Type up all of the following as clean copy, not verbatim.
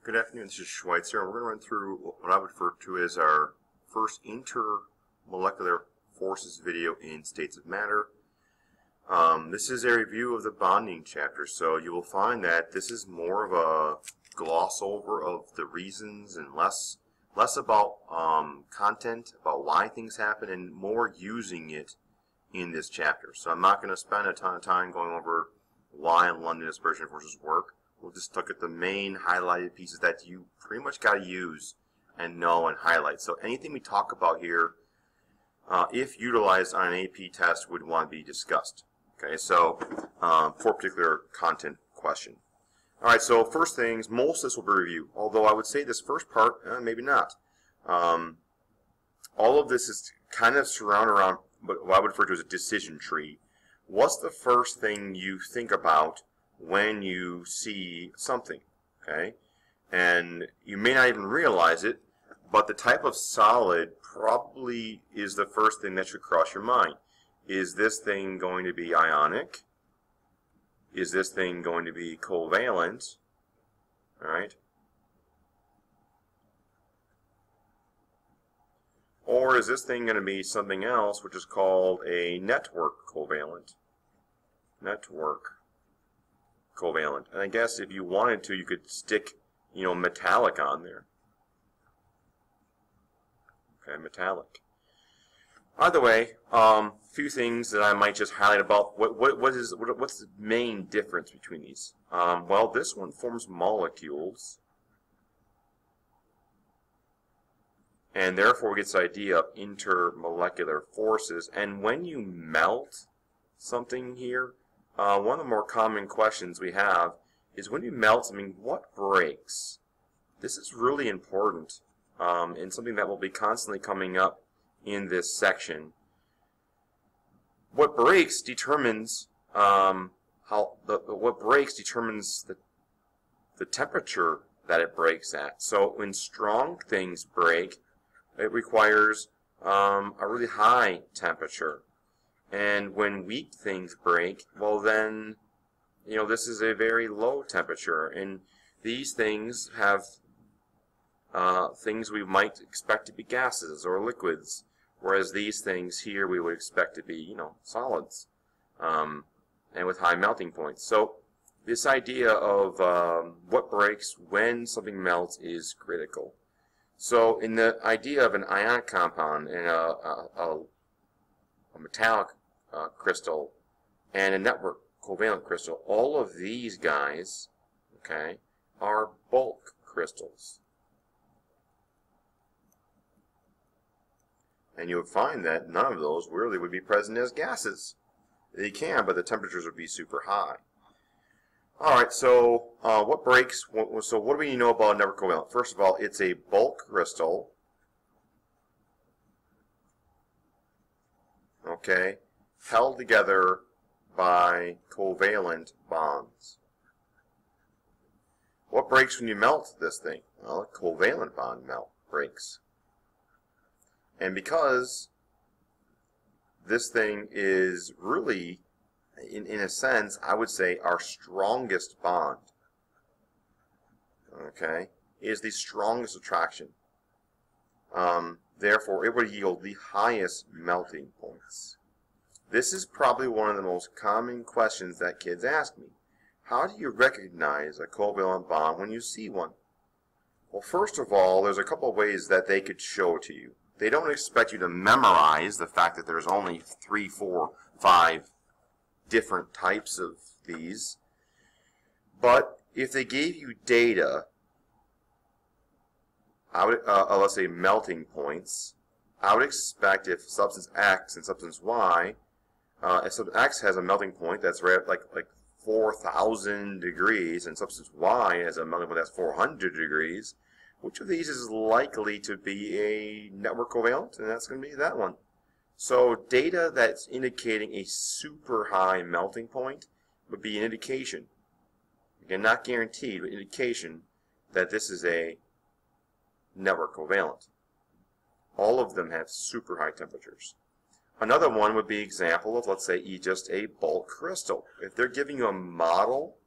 Good afternoon, this is Schweitzer, and we're going to run through what I would refer to as our first intermolecular forces video in states of matter. This is a review of the bonding chapter, so you will find that this is more of a gloss over of the reasons and less about content, about why things happen, and more using it in this chapter. So I'm not going to spend a ton of time going over why London dispersion forces work. We'll just look at the main highlighted pieces that you pretty much got to use and know and highlight. So anything we talk about here, if utilized on an AP test, would want to be discussed. Okay, so for a particular content question. All right, so first things, most of this will be review, although I would say this first part, maybe not. All of this is kind of surrounded around what I would refer to as a decision tree. What's the first thing you think about when you see something, okay? And you may not even realize it, but the type of solid probably is the first thing that should cross your mind. Is this thing going to be ionic? Is this thing going to be covalent? All right? Or is this thing going to be something else, which is called a network covalent? Network covalent. And I guess if you wanted to, you could stick, metallic on there. Okay, metallic. Either way, few things that I might just highlight about what's the main difference between these. Well, this one forms molecules, and therefore gets the idea of intermolecular forces. And when you melt something here, one of the more common questions we have is when you melt something, what breaks? This is really important and something that will be constantly coming up in this section. What breaks determines the temperature that it breaks at. So when strong things break, it requires a really high temperature. And when weak things break, well then, this is a very low temperature. And these things have things we might expect to be gases or liquids, whereas these things here we would expect to be, solids, and with high melting points. So this idea of what breaks when something melts is critical. So in the idea of an ionic compound and a metallic crystal and a network covalent crystal, all of these guys, okay, are bulk crystals. And you'll find that none of those really would be present as gases. They can, but the temperatures would be super high. All right, so what breaks? So what do we know about a network covalent? First of all, it's a bulk crystal. Okay, held together by covalent bonds. What breaks when you melt this thing? Well, a covalent bond breaks. And because this thing is really, in a sense, I would say our strongest bond, okay, is the strongest attraction. Therefore, it would yield the highest melting points. This is probably one of the most common questions that kids ask me. How do you recognize a covalent bond when you see one? Well, first of all, there's a couple of ways that they could show it to you. They don't expect you to memorize the fact that there's only 3, 4, 5 different types of these. But if they gave you data, let's say melting points, I would expect if substance X and substance Y, if substance X has a melting point that's like 4,000 degrees and substance Y has a melting point that's 400 degrees, which of these is likely to be a network covalent? And that's going to be that one. So data that's indicating a super high melting point would be an indication, again not guaranteed, but indication that this is a network covalent. All of them have super high temperatures. Another one would be example of, let's say, just a bulk crystal. If they're giving you a model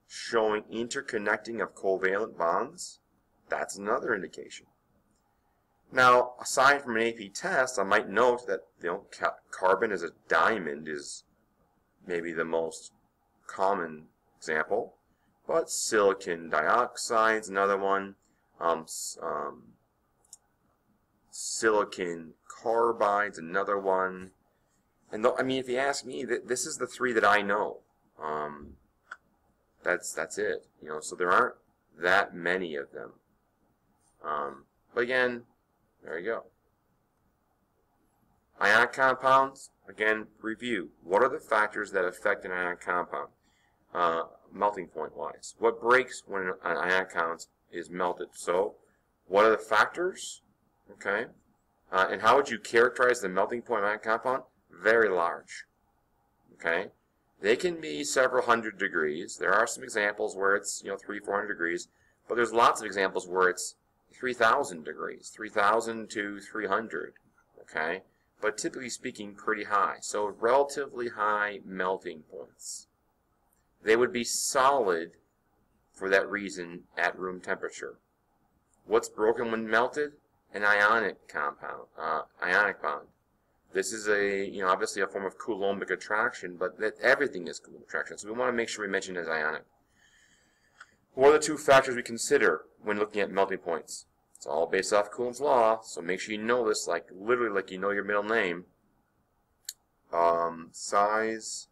showing interconnecting of covalent bonds, that's another indication. Now, aside from an AP test, I might note that carbon as a diamond is maybe the most common example, but silicon dioxide is another one. Silicon carbide is another one. And I mean, if you ask me, this is the three that I know. That's it. So there aren't that many of them. But again, there you go. Ionic compounds, again, review. What are the factors that affect an ionic compound, melting point wise? What breaks when an ionic compound is melted? So, what are the factors? Okay. And how would you characterize the melting point of an ionic compound? Very large. Okay. They can be several hundred degrees. There are some examples where it's 300-400 degrees, but there's lots of examples where it's 3,000 degrees, 3,000 to 300. Okay. But typically speaking, pretty high. So relatively high melting points. They would be solid for that reason at room temperature. What's broken when melted? An ionic compound, ionic bond. This is obviously a form of Coulombic attraction, but everything is Coulombic attraction. So we want to make sure we mention it as ionic. What are the two factors we consider when looking at melting points? It's all based off Coulomb's law, so make sure you know this, literally like you know your middle name. Size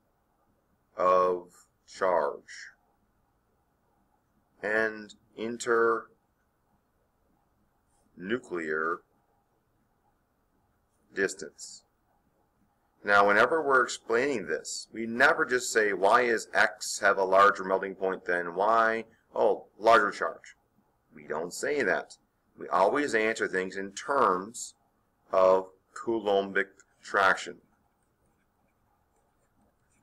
of charge and internuclear distance. Now, whenever we're explaining this, we never just say, why is X have a larger melting point than Y? Oh, larger charge. We don't say that. We always answer things in terms of Coulombic attraction.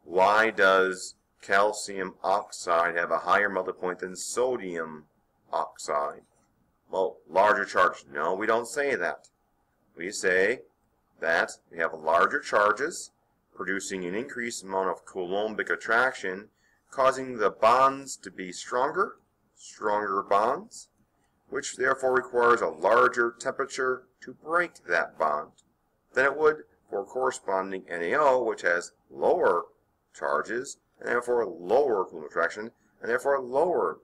Why does calcium oxide have a higher melting point than sodium oxide? Well, larger charge. No, we don't say that. We say that we have larger charges producing an increased amount of Coulombic attraction, causing the bonds to be stronger bonds, which therefore requires a larger temperature to break that bond than it would for corresponding NaO, which has lower charges and therefore lower Coulombic attraction and therefore lower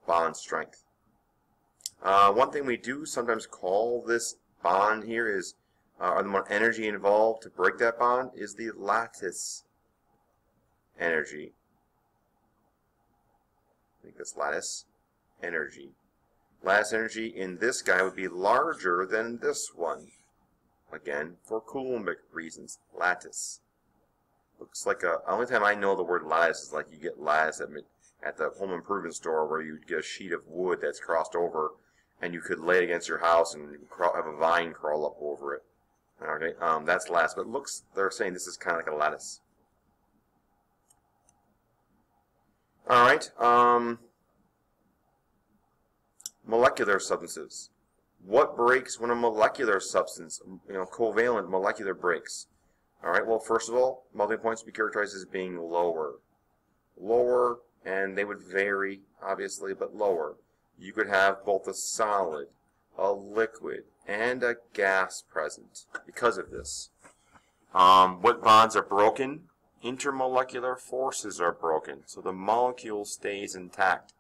bond strength. One thing we do sometimes call this bond here is, or the more energy involved to break that bond, is the lattice energy. I think that's lattice energy. Lattice energy in this guy would be larger than this one. Again, for Coulombic reasons, lattice. Looks like only time I know the word lattice is like you get lattice at the home improvement store where you get a sheet of wood that's crossed over and you could lay it against your house and have a vine crawl up over it. Okay, that's lattice, but they're saying this is kind of like a lattice. Alright, molecular substances. What breaks when a molecular substance, covalent molecular breaks? Alright, well, first of all, melting points would be characterized as being lower. Lower, and they would vary, obviously, but lower. You could have both a solid, a liquid, and a gas present because of this. What bonds are broken? Intermolecular forces are broken, so the molecule stays intact.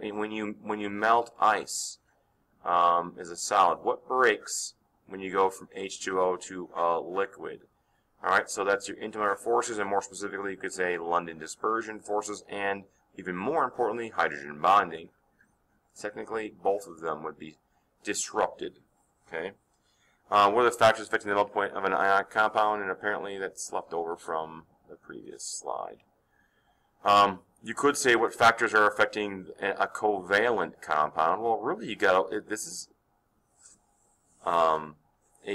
When you melt ice as a solid, what breaks when you go from H2O to a liquid? Alright, so that's your intermolecular forces, and more specifically you could say London dispersion forces, and even more importantly, hydrogen bonding. Technically, both of them would be disrupted. Okay. What are the factors affecting the melting point of an ionic compound? And apparently that's left over from the previous slide. You could say what factors are affecting a covalent compound. Well, really, this is a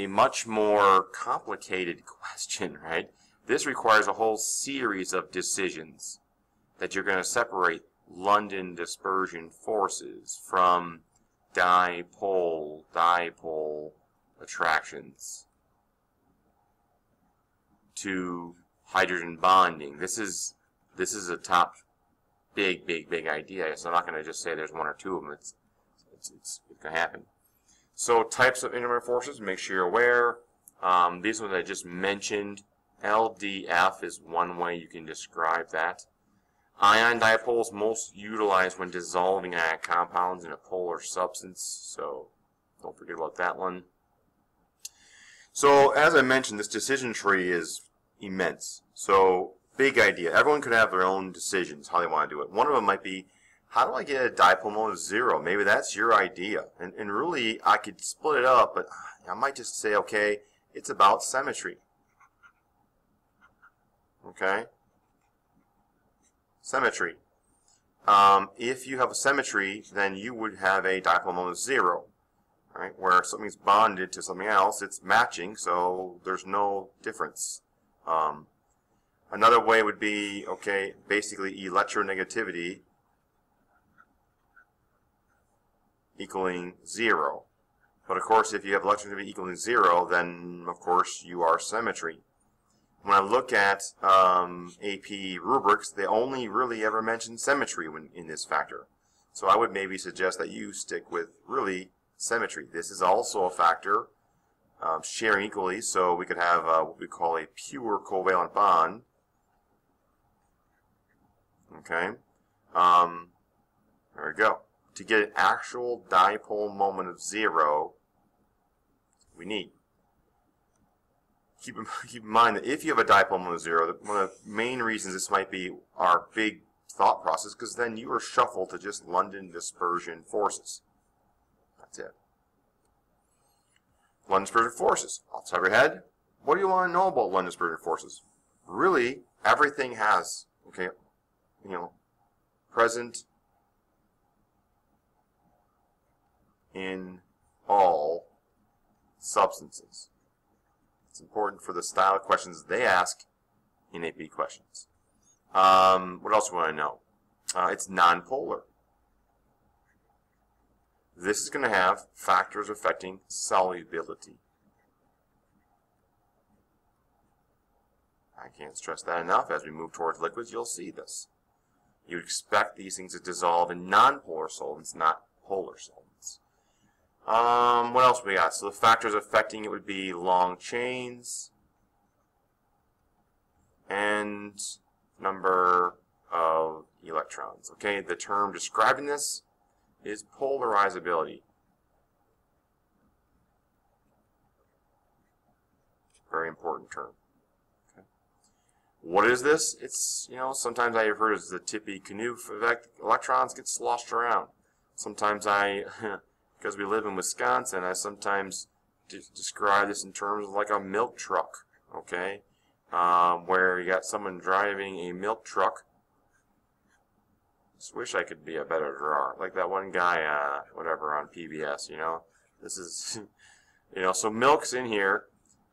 much more complicated question, right? This requires a whole series of decisions that you're going to separate London dispersion forces from dipole attractions to hydrogen bonding. This is a top big idea. So I'm not going to just say there's one or two of them. It's going to happen. So types of intermolecular forces, make sure you're aware. These ones I just mentioned. LDF is one way you can describe that. Ion dipoles most utilized when dissolving ion compounds in a polar substance, so don't forget about that one. So as I mentioned, this decision tree is immense. So big idea. Everyone could have their own decisions how they want to do it. One of them might be, how do I get a dipole moment of 0? Maybe that's your idea. And really, I could split it up, but I might just say, okay, it's about symmetry. Okay? Symmetry. If you have a symmetry, then you would have a dipole moment of 0. Right? Where something's bonded to something else, it's matching, so there's no difference. Another way would be, okay, basically electronegativity equaling 0. But of course, if you have electronegativity equaling 0, then of course you are symmetry. When I look at AP rubrics, they only really ever mention symmetry when in this factor. So I would maybe suggest that you stick with really symmetry. This is also a factor sharing equally, so we could have what we call a pure covalent bond. Okay, there we go. To get an actual dipole moment of 0, we need. Keep in mind that if you have a dipole moment of 0, one of the main reasons this might be our big thought process, because then you are shuffled to just London dispersion forces. That's it. London dispersion forces. Off the top of your head, what do you want to know about London dispersion forces? Really, everything has, okay, present in all substances. It's important for the style of questions they ask in AP questions. What else do we want to know? It's nonpolar. This is going to have factors affecting solubility. I can't stress that enough. As we move towards liquids, you'll see this. You'd expect these things to dissolve in nonpolar solvents, not polar solvents. What else we got? So the factors affecting it would be long chains and number of electrons. Okay, the term describing this is polarizability. Very important term. Okay. What is this? It's, sometimes I refer to it as the Tippy-Canoe effect. Electrons get sloshed around. Sometimes because we live in Wisconsin, I sometimes describe this in terms of like a milk truck, okay? Where you got someone driving a milk truck. Just wish I could be a better drawer, like that one guy, whatever, on PBS, This is, so milk's in here,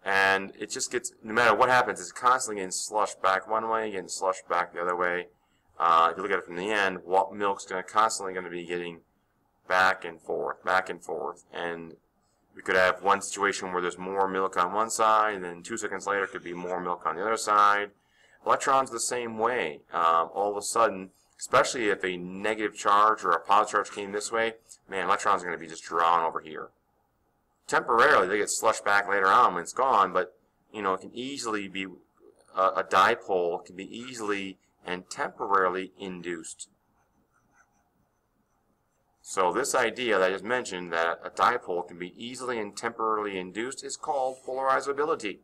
and it just gets, no matter what happens, it's constantly getting slushed back one way, getting slushed back the other way. If you look at it from the end, milk's constantly going to be getting back and forth, and we could have one situation where there's more milk on one side, and then 2 seconds later could be more milk on the other side. Electrons the same way. All of a sudden, especially if a negative charge or a positive charge came this way, man, electrons are going to be just drawn over here. Temporarily, they get slushed back later on when it's gone, but it can easily be a dipole can be easily and temporarily induced. So this idea that I just mentioned, that a dipole can be easily and temporarily induced, is called polarizability.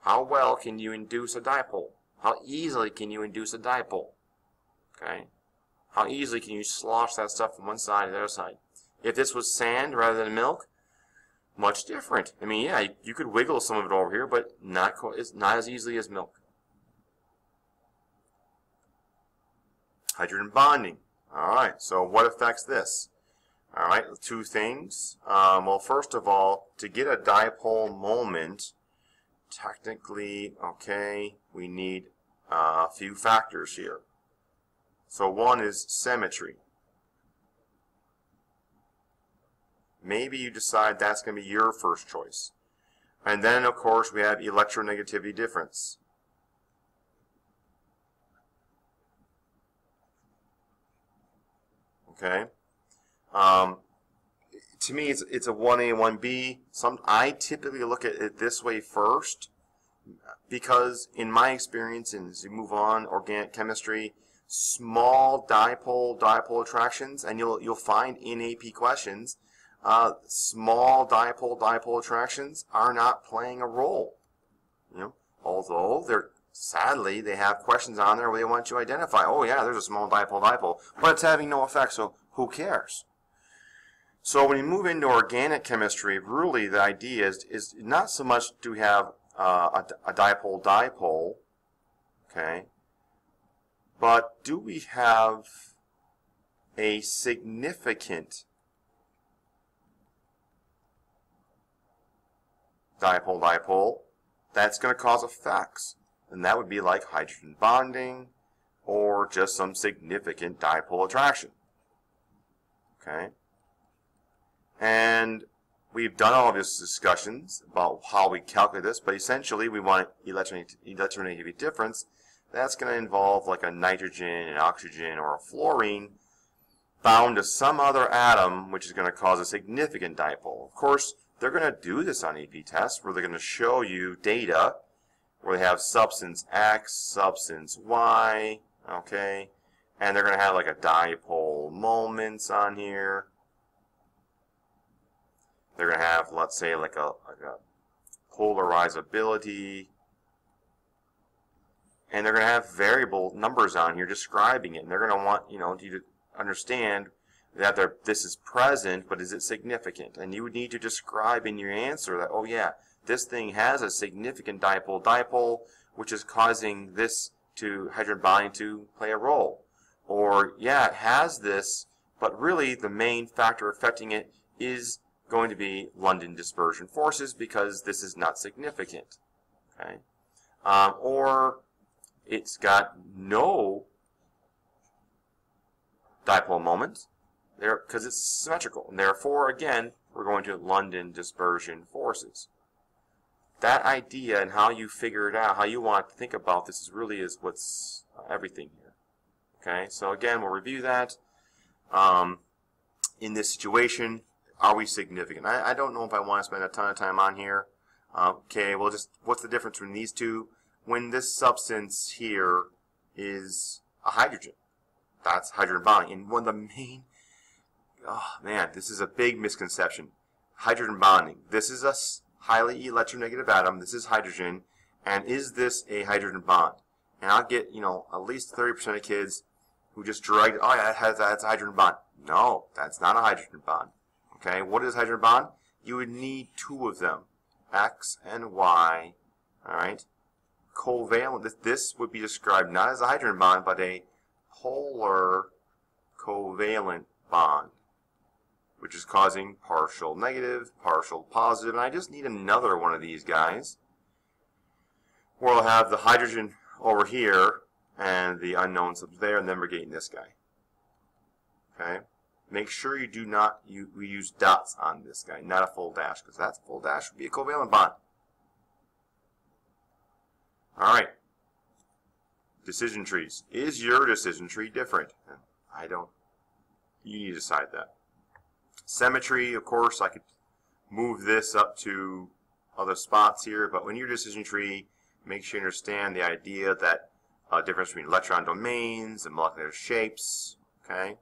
How well can you induce a dipole? How easily can you induce a dipole? Okay? How easily can you slosh that stuff from one side to the other side? If this was sand rather than milk, much different. I mean, yeah, you could wiggle some of it over here, but not as easily as milk. Hydrogen bonding. Alright, so what affects this? Alright, 2 things. Well, first of all, to get a dipole moment, technically, okay, we need a few factors here. So one is symmetry. Maybe you decide that's going to be your first choice. And then, of course, we have electronegativity difference. Okay. To me, it's a 1A, 1B. I typically look at it this way first, because in my experience, and as you move on, organic chemistry, small dipole attractions, and you'll find in AP questions, small dipole attractions are not playing a role. Although sadly they have questions on there where they want you to identify, oh yeah, there's a small dipole, but it's having no effect, so who cares? So when you move into organic chemistry, really the idea is not so much do we have a dipole, okay, but do we have a significant dipole that's going to cause effects? And that would be like hydrogen bonding or just some significant dipole attraction. Okay? And we've done all of these discussions about how we calculate this, but essentially we want electronegativity difference. That's going to involve like a nitrogen, an oxygen, or a fluorine bound to some other atom, which is going to cause a significant dipole. Of course, they're going to do this on AP tests, where they're going to show you data where they have substance X, substance Y, okay, and they're going to have like a dipole moments on here. They're going to have, let's say, like a polarizability, and they're going to have variable numbers on here describing it, and they're going to want you to understand that this is present, but is it significant? And you would need to describe in your answer that, oh yeah, this thing has a significant dipole, which is causing this hydrogen bonding to play a role. Or, yeah, it has this, but really the main factor affecting it is going to be London dispersion forces, because this is not significant. Okay? Or it's got no dipole moment there because it's symmetrical, and therefore, again, we're going to London dispersion forces. That idea and how you figure it out, how you want to think about this, is what's everything here. Okay, so again, we'll review that. In this situation, are we significant? I don't know if I want to spend a ton of time on here. Okay, well, just what's the difference between these two? When this substance here is a hydrogen, that's hydrogen bonding. And one of the main, oh man, this is a big misconception. Hydrogen bonding. This is a highly electronegative atom. This is hydrogen. And is this a hydrogen bond? And I'll get, at least 30% of kids who just drag, oh yeah, that's a hydrogen bond. No, that's not a hydrogen bond. Okay, what is a hydrogen bond? You would need two of them, X and Y, all right? Covalent, this would be described not as a hydrogen bond, but a polar covalent bond, which is causing partial negative, partial positive, and I just need another one of these guys, where I'll have the hydrogen over here, and the unknown subs there, and then we're getting this guy. Okay? Make sure you do not we use dots on this guy, not a full dash, because that full dash would be a covalent bond. Alright. Decision trees. Is your decision tree different? I don't. You need to decide that. Symmetry, of course, I could move this up to other spots here, but when your decision tree, make sure you understand the idea that difference between electron domains and molecular shapes. Okay.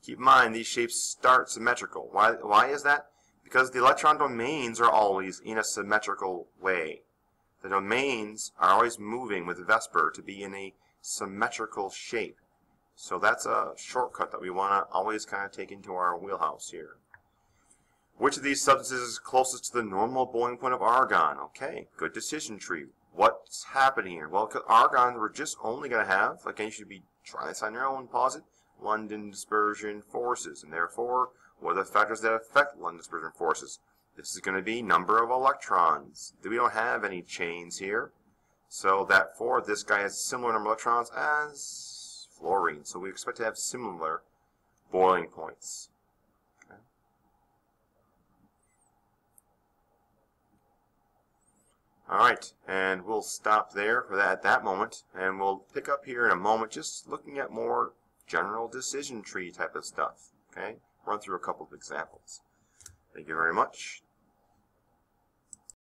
Keep in mind, these shapes start symmetrical. Why is that? Because the electron domains are always in a symmetrical way. The domains are always moving with Vesper to be in a symmetrical shape. So that's a shortcut that we want to always kind of take into our wheelhouse here. Which of these substances is closest to the normal boiling point of argon? Okay, good decision tree. What's happening here? Well, because argon, we're just only going to have, again, you should be trying this on your own, pause it, London dispersion forces. And therefore, what are the factors that affect London dispersion forces? This is going to be number of electrons. We don't have any chains here. So therefore, this guy has a similar number of electrons as fluorine. So we expect to have similar boiling points. Okay. Alright, and we'll stop there for that at that moment. And we'll pick up here in a moment, just looking at more general decision tree type of stuff. Okay, run through a couple of examples. Thank you very much.